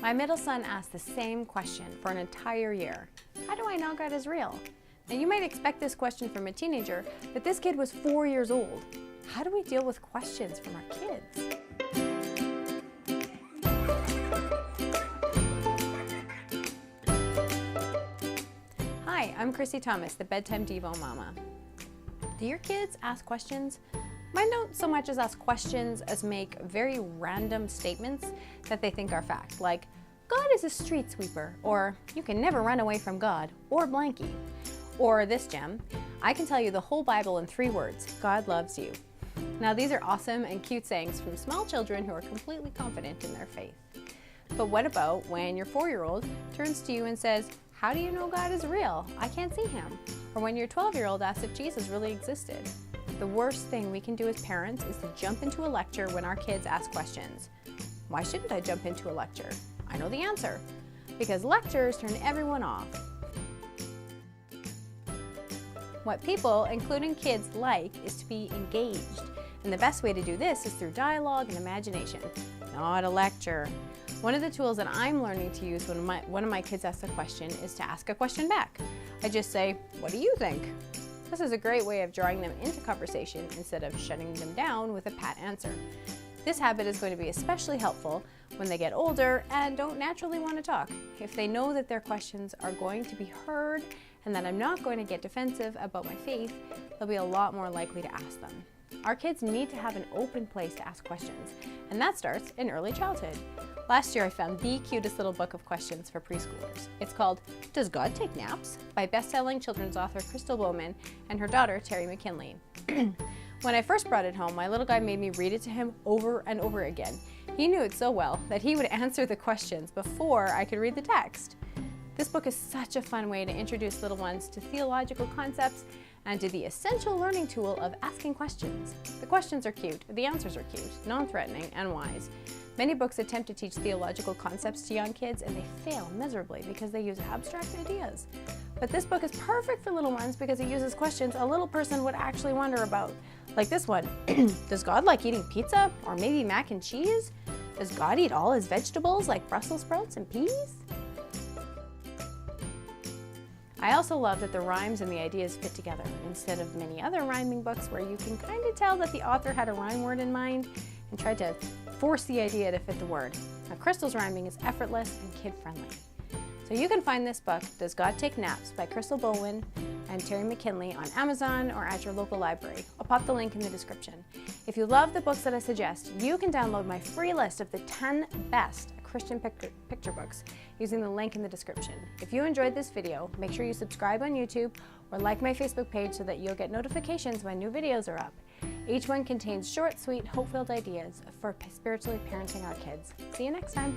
My middle son asked the same question for an entire year. How do I know God is real? Now you might expect this question from a teenager, but this kid was 4 years old. How do we deal with questions from our kids? Hi, I'm Christie Thomas, the Bedtime Devo Mama. Do your kids ask questions? Mine don't so much as ask questions as make very random statements that they think are fact, like, God is a street sweeper, or you can never run away from God, or blanky. Or this gem, I can tell you the whole Bible in 3 words, God loves you. Now these are awesome and cute sayings from small children who are completely confident in their faith. But what about when your 4-year-old turns to you and says, how do you know God is real? I can't see him. Or when your 12-year-old asks if Jesus really existed. The worst thing we can do as parents is to jump into a lecture when our kids ask questions. Why shouldn't I jump into a lecture? I know the answer. Because lectures turn everyone off. What people, including kids, like is to be engaged. And the best way to do this is through dialogue and imagination, not a lecture. One of the tools that I'm learning to use when one of my kids asks a question is to ask a question back. I just say, what do you think? This is a great way of drawing them into conversation instead of shutting them down with a pat answer. This habit is going to be especially helpful when they get older and don't naturally want to talk. If they know that their questions are going to be heard and that I'm not going to get defensive about my faith, they'll be a lot more likely to ask them. Our kids need to have an open place to ask questions, and that starts in early childhood. Last year I found the cutest little book of questions for preschoolers. It's called Does God Take Naps? By best-selling children's author Christie Thomas and her daughter Terry McKinley. When I first brought it home, my little guy made me read it to him over and over again. He knew it so well that he would answer the questions before I could read the text. This book is such a fun way to introduce little ones to theological concepts and to the essential learning tool of asking questions. The questions are cute, the answers are cute, non-threatening, and wise. Many books attempt to teach theological concepts to young kids and they fail miserably because they use abstract ideas. But this book is perfect for little ones because it uses questions a little person would actually wonder about. Like this one, does God like eating pizza or maybe mac and cheese? Does God eat all his vegetables like Brussels sprouts and peas? I also love that the rhymes and the ideas fit together instead of many other rhyming books where you can kind of tell that the author had a rhyme word in mind and tried to force the idea to fit the word. Now, Crystal's rhyming is effortless and kid-friendly. So you can find this book, Does God Take Naps? By Christie Thomas and Terry McKinley on Amazon or at your local library. I'll pop the link in the description. If you love the books that I suggest, you can download my free list of the 10 best Christian picture books using the link in the description. If you enjoyed this video, make sure you subscribe on YouTube or like my Facebook page so that you'll get notifications when new videos are up. Each one contains short, sweet, hope-filled ideas for spiritually parenting our kids. See you next time.